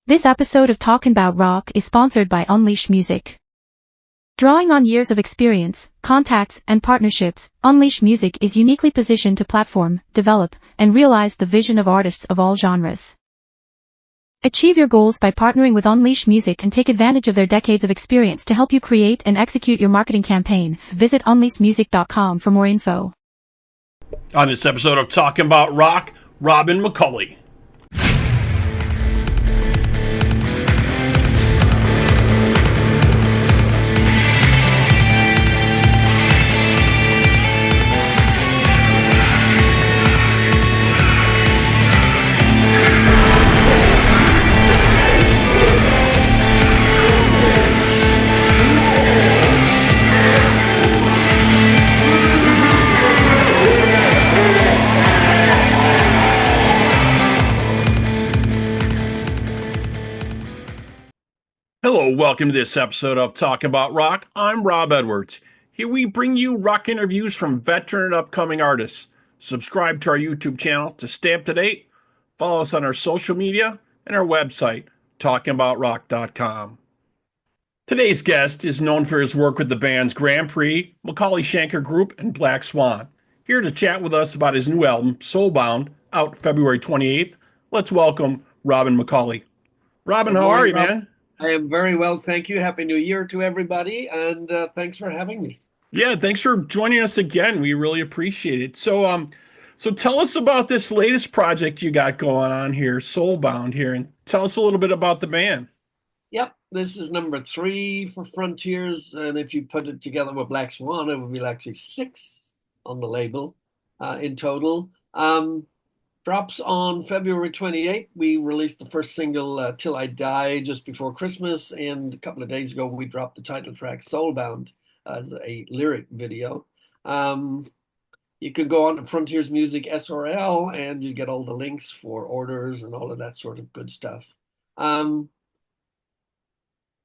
This episode of Talkin Bout Rock is sponsored by Unleashed Music. Drawing on years of experience, contacts, and partnerships, Unleashed Music is uniquely positioned to platform, develop, and realize the vision of artists of all genres. Achieve your goals by partnering with Unleashed Music and take advantage of their decades of experience to help you create and execute your marketing campaign. Visit unleashedmusic.com for more info. On this episode of Talkin Bout Rock, Robin McAuley. Hello, welcome to this episode of Talkin Bout Rock. I'm Rob Edwards. Here we bring you rock interviews from veteran and upcoming artists. Subscribe to our YouTube channel to stay up to date. Follow us on our social media and our website, talkinboutrock.com. Today's guest is known for his work with the bands Grand Prix, McAuley Schenker Group, and Black Swan. Here to chat with us about his new album, Soulbound, out February 28th. Let's welcome Robin McAuley. Robin, how are you, man? I am very well, thank you. Happy New Year to everybody, and thanks for having me. Yeah, thanks for joining us again. We really appreciate it. So tell us about this latest project you got going on here, Soulbound here, and tell us a little bit about the band. Yep, this is number 3 for Frontiers, and if you put it together with Black Swan, it would be actually 6 on the label in total. Drops on February 28th. We released the first single, Till I Die, just before Christmas. And a couple of days ago, we dropped the title track, Soulbound, as a lyric video. You could go on to Frontiers Music SRL, and you get all the links for orders and all of that sort of good stuff.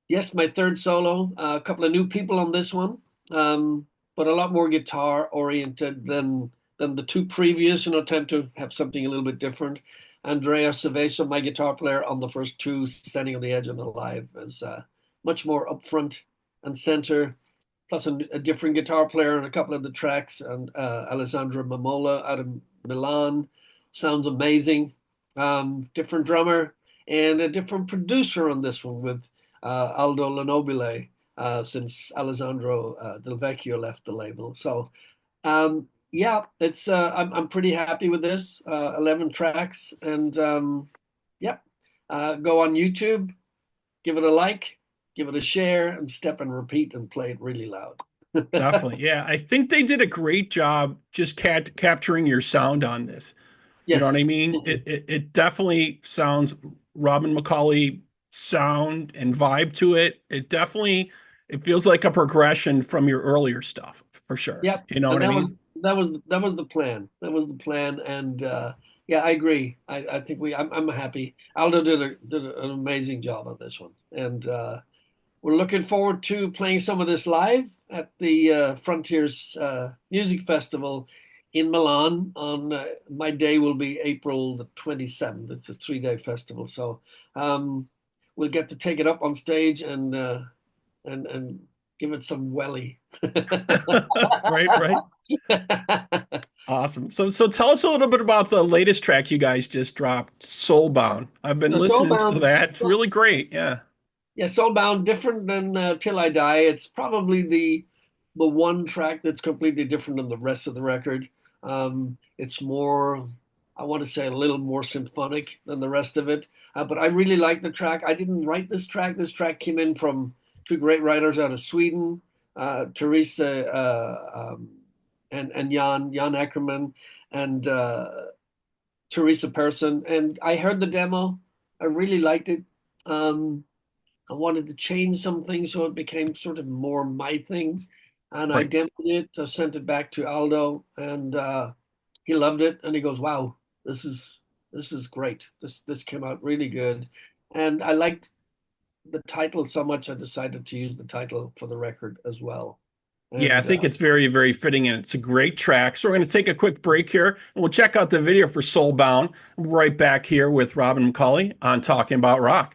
Yes, my third solo. A couple of new people on this one, but a lot more guitar-oriented than the 2 previous, attempt to have something a little bit different. Andrea Cerveso, my guitar player on the first 2, Standing on the Edge and Alive, is much more upfront and center, plus a different guitar player on a couple of the tracks, and Alessandra Mamola out of Milan. Sounds amazing. Different drummer and a different producer on this one with Aldo Lanobile, since Alessandro Del Vecchio left the label. So, yeah, it's I'm pretty happy with this. 11 tracks, and go on YouTube, give it a like, give it a share, and step and repeat and play it really loud. Definitely, yeah. I think they did a great job just capturing your sound on this. Yes. You know what I mean? It definitely sounds Robin McAuley sound and vibe to it. It feels like a progression from your earlier stuff for sure. Yep. You know what I mean? That was the plan. That was the plan, and yeah, I agree. I think I'm happy. Aldo did an amazing job on this one, and we're looking forward to playing some of this live at the Frontiers Music Festival in Milan. On my day will be April the 27th. It's a 3-day festival, so we'll get to take it up on stage and give it some welly. Right. Awesome. So tell us a little bit about the latest track you guys just dropped, Soulbound. I've been listening to that. It's really great. Yeah. Yeah, Soulbound, different than Till I Die. It's probably the one track that's completely different than the rest of the record. It's more, I want to say, a little more symphonic than the rest of it. But I really like the track. I didn't write this track. This track came in from 2 great writers out of Sweden, Teresa and Jan Ackerman, and Teresa Persson. And I heard the demo. I really liked it. I wanted to change some things so it became sort of more my thing. And I demoed it, sent it back to Aldo, and he loved it. And he goes, "Wow, this is great. This came out really good." And I liked the title so much, I decided to use the title for the record as well. And, I think it's very, very fitting, and it's a great track. So we're going to take a quick break here, and we'll check out the video for Soulbound. We'll be right back here with Robin McAuley on Talkin Bout Rock.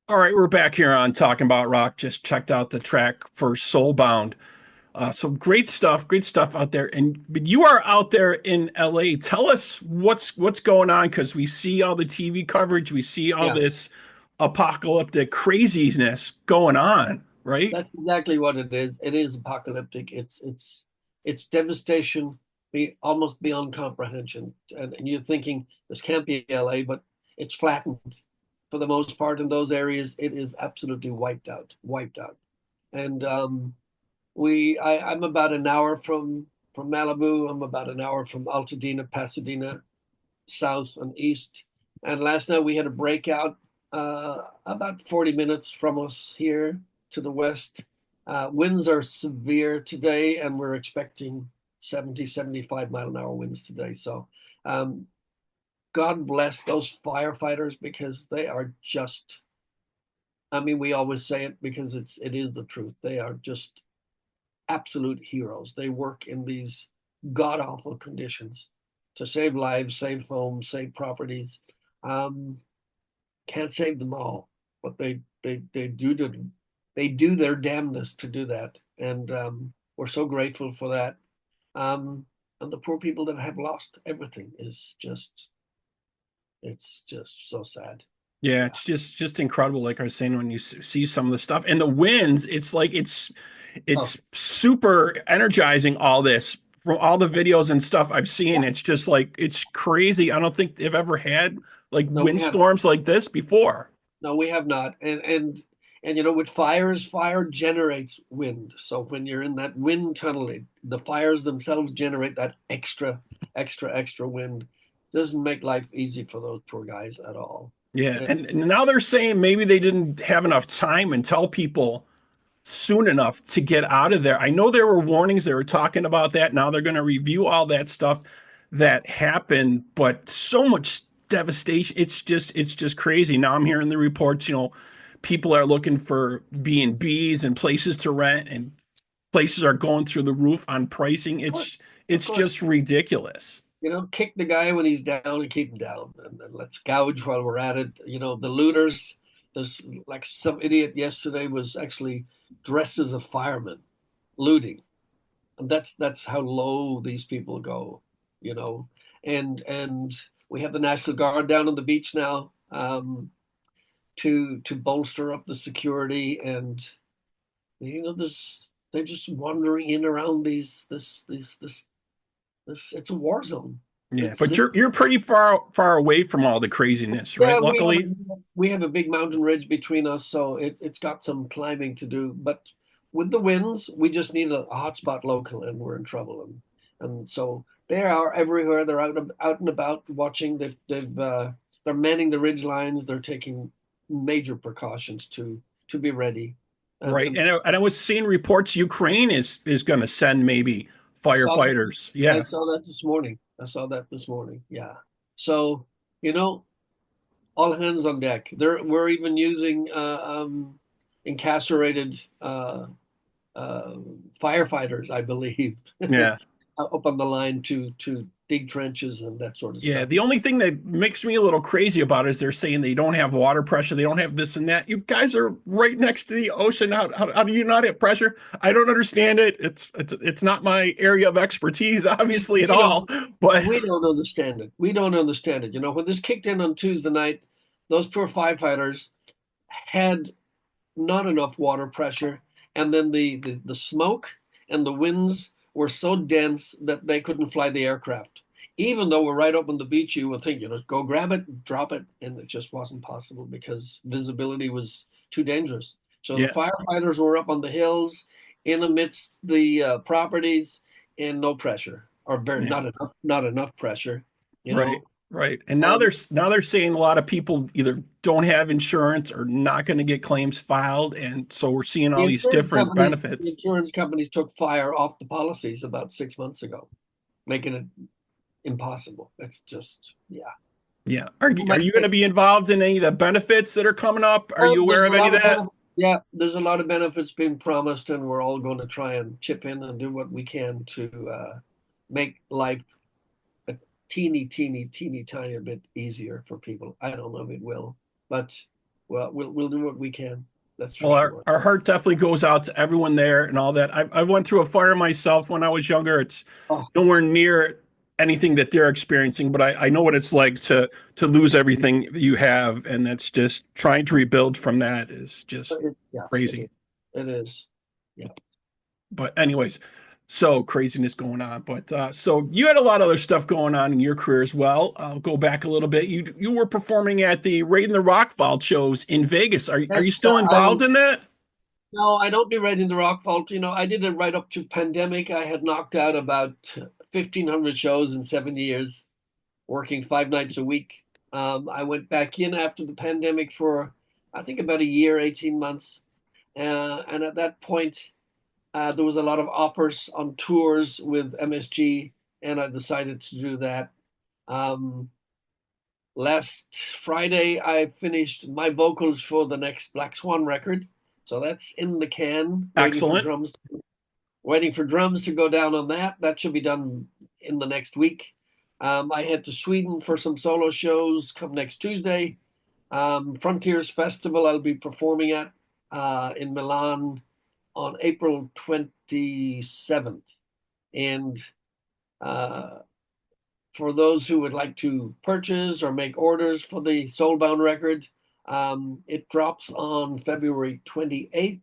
All right, we're back here on Talking About Rock. Just checked out the track for Soulbound. So great stuff out there. And but you are out there in LA. Tell us what's going on because we see all the TV coverage, we see all Yeah, this apocalyptic craziness going on, right? that's exactly what it is. It is apocalyptic. It's devastation, be almost beyond comprehension. And you're thinking this can't be LA, but it's flattened for the most part in those areas. It is absolutely wiped out. And I'm about an hour from Malibu. I'm about an hour from Altadena, Pasadena, south and east. And last night we had a breakout about 40 minutes from us here to the west. Winds are severe today, and we're expecting 70, 75-mile-an-hour winds today. So um, God bless those firefighters because they are just, I mean, we always say it because it is the truth. They are just absolute heroes. They work in these god awful conditions to save lives, save homes, save properties. Um, can't save them all, but they do their damnness to do that, and we're so grateful for that. And the poor people that have lost everything is just it's just so sad. Yeah, Yeah. it's just incredible. Like I was saying, when you see some of the stuff and the winds, it's like Oh it's super energizing. All this from all the videos and stuff I've seen, yeah. it's just like it's crazy. I don't think they've ever had like No, we have windstorms like this before. no, we have not. And you know, with fires, fire generates wind. So when you're in that wind tunnel, the fires themselves generate that extra wind. Doesn't make life easy for those poor guys at all. Yeah, And and now they're saying maybe they didn't have enough time and tell people soon enough to get out of there. I know there were warnings, they were talking about that. Now they're going to review all that stuff that happened, but so much devastation. It's just crazy. Now I'm hearing the reports, people are looking for B&Bs and places to rent and places are going through the roof on pricing. of course, of It's course, just ridiculous. you know, kick the guy when he's down and keep him down, and then let's gouge while we're at it. You know, the looters. There's like some idiot yesterday was actually dressed as a fireman, looting. And that's how low these people go, you know. And we have the National Guard down on the beach now, to bolster up the security, and you know, this they're just wandering in around this. It's a war zone. Yeah, It's but lit- you're pretty far away from all the craziness, right? yeah, Luckily. we have a big mountain ridge between us, so it's got some climbing to do. But with the winds, we just need a hot spot local, and we're in trouble. And so they are everywhere. They're out and about watching. They're manning the ridge lines. They're taking major precautions to be ready. Right. And And I was seeing reports Ukraine is going to send maybe I saw that. firefighters. I Yeah. saw that this morning. I saw that this morning. Yeah. So you know, all hands on deck. We're even using incarcerated uh, firefighters, I believe, Yeah. up on the line to dig trenches and that sort of Yeah. stuff. The only thing that makes me a little crazy about it is they're saying they don't have water pressure. They don't have this and that. You guys are right next to the ocean. How do you not have pressure? I don't understand it. It's not my area of expertise, obviously, at We don't all. But we don't understand it. We don't understand it. You know, when this kicked in on Tuesday night, those poor firefighters had not enough water pressure, and then the smoke and the winds were so dense that they couldn't fly the aircraft. Even though we're right up on the beach, you would think, you know, go grab it, drop it, and it just wasn't possible because visibility was too dangerous. So the yeah, firefighters were up on the hills, in amidst the properties, and no pressure, or yeah. not enough pressure, you Right. know. Right. And Um, now they're saying a lot of people either don't have insurance or not going to get claims filed. And so we're seeing all these different The benefits. insurance companies took fire off the policies about 6 months ago, making it impossible. It's just, yeah. Yeah. People Are might you going say, to be involved in any of the benefits that are coming up? Are you there's aware a of any lot of of that? benefits. Yeah, there's a lot of benefits being promised, and we're all going to try and chip in and do what we can to make life a teeny tiny bit easier for people. I don't know if it will, but well, we'll do what we can. That's for Well, sure. our heart definitely goes out to everyone there and all that. I went through a fire myself when I was younger. It's Oh, nowhere near anything that they're experiencing, but I know what it's like to lose everything that you have, and that's just trying to rebuild from that is just yeah, crazy. it is. Yeah. But anyways, so craziness going on. But so you had a lot of other stuff going on in your career as well. I'll go back a little bit. You were performing at the Raid in the Rock Vault shows in Vegas. Are you Yes, still I involved in was. that? No, I don't do Right in the Rock Vault. I did it right up to pandemic. I had knocked out about 1,500 shows in 7 years, working 5 nights a week. I went back in after the pandemic for, I think, about a year, 18 months. And at that point, there was a lot of offers on tours with MSG, and I decided to do that. Um, Last Friday, I finished my vocals for the next Black Swan record, so that's in the can, Excellent. waiting for drums to go down on that. That should be done in the next week. I head to Sweden for some solo shows come next Tuesday. Frontiers Festival I'll be performing at in Milan on April 27th. And uh, for those who would like to purchase or make orders for the Soulbound record, it drops on February 28th.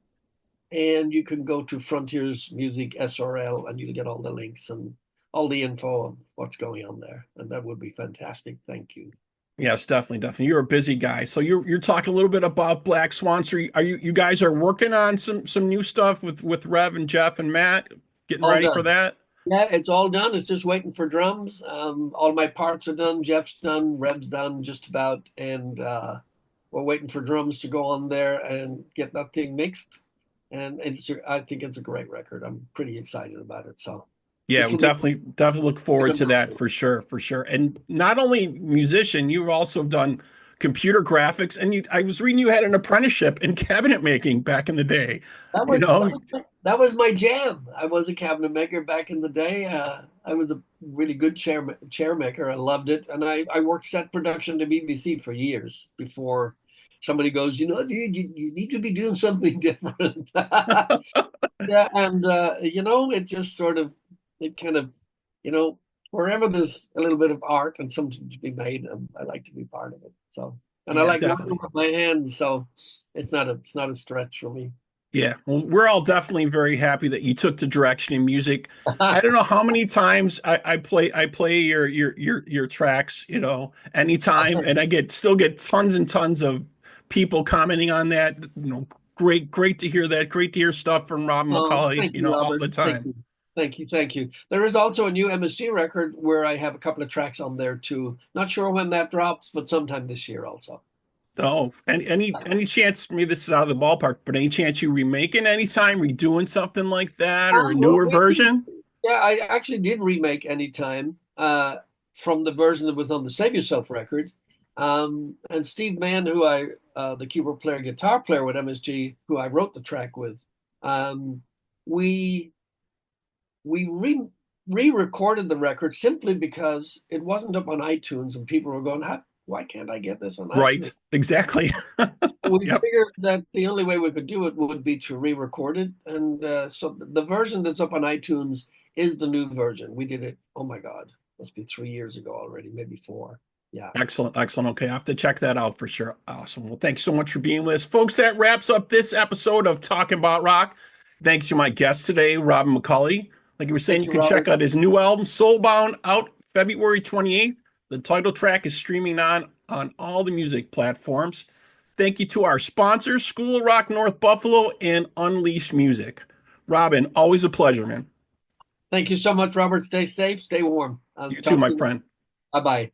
And you can go to Frontiers Music SRL and you'll get all the links and all the info of what's going on there. And that would be fantastic. Thank you. Yes, definitely, definitely. You're a busy guy. So you're talking a little bit about Black Swan. So are you guys are working on some new stuff with Rev and Jeff and Matt, getting All ready for done. that? Yeah, it's all done. It's just waiting for drums. All my parts are done. Jeff's done. Rev's done just about. And we're waiting for drums to go on there and get that thing mixed. And I think it's a great record. I'm pretty excited about it. So Yeah, this we will be definitely look a forward good to that record. for sure, for sure. And not only musician, you've also done computer graphics, and I was reading you had an apprenticeship in cabinet making back in the day. That You was that know, was that was my jam. I was a cabinet maker back in the day. I was a really good chair maker. I loved it, and I worked set production to BBC for years before somebody goes, dude, you need to be doing something different. Yeah, and it just sort of it kind of you know wherever there's a little bit of art and something to be made, I like to be part of it. So, and I yeah, like working definitely. with my hands, so it's not a stretch for me. Yeah, well, we're all definitely very happy that you took the direction in music. I don't know how many times I play your tracks, anytime, and I still get tons and tons of people commenting on that. Great to hear that. Great to hear stuff from Rob Oh, McAuley, thank you, all Robert. the Thank time. you. Thank you. Thank you. There is also a new MSG record where I have a couple of tracks on there too. Not sure when that drops, but sometime this year also. Oh, any chance? Maybe this is out of the ballpark, but any chance you remaking anytime, redoing something like that, or a newer We did, version? yeah, I actually did remake Anytime from the version that was on the Save Yourself record. And Steve Mann, the keyboard player, guitar player with MSG, who I wrote the track with, um, we we re-recorded the record simply because it wasn't up on iTunes and people were going, why can't I get this on iTunes? Right, exactly. We Yep. figured that the only way we could do it would be to re-record it. And so the version that's up on iTunes is the new version. We did it, oh my God, must be 3 years ago already, maybe four. Yeah. Excellent, excellent. Okay, I have to check that out for sure. Awesome. Well, thanks so much for being with us, folks. That wraps up this episode of Talking About Rock. Thanks to my guest today, Robin McAuley. Like you were saying, Thank you you, can check Robert. out his new album, Soulbound, out February 28th. The title track is streaming on all the music platforms. Thank you to our sponsors, School of Rock North Buffalo and Unleashed Music. Robin, always a pleasure, man. Thank you so much, Robert. Stay safe, stay warm. I'll You too, talk my to you. friend. Bye bye.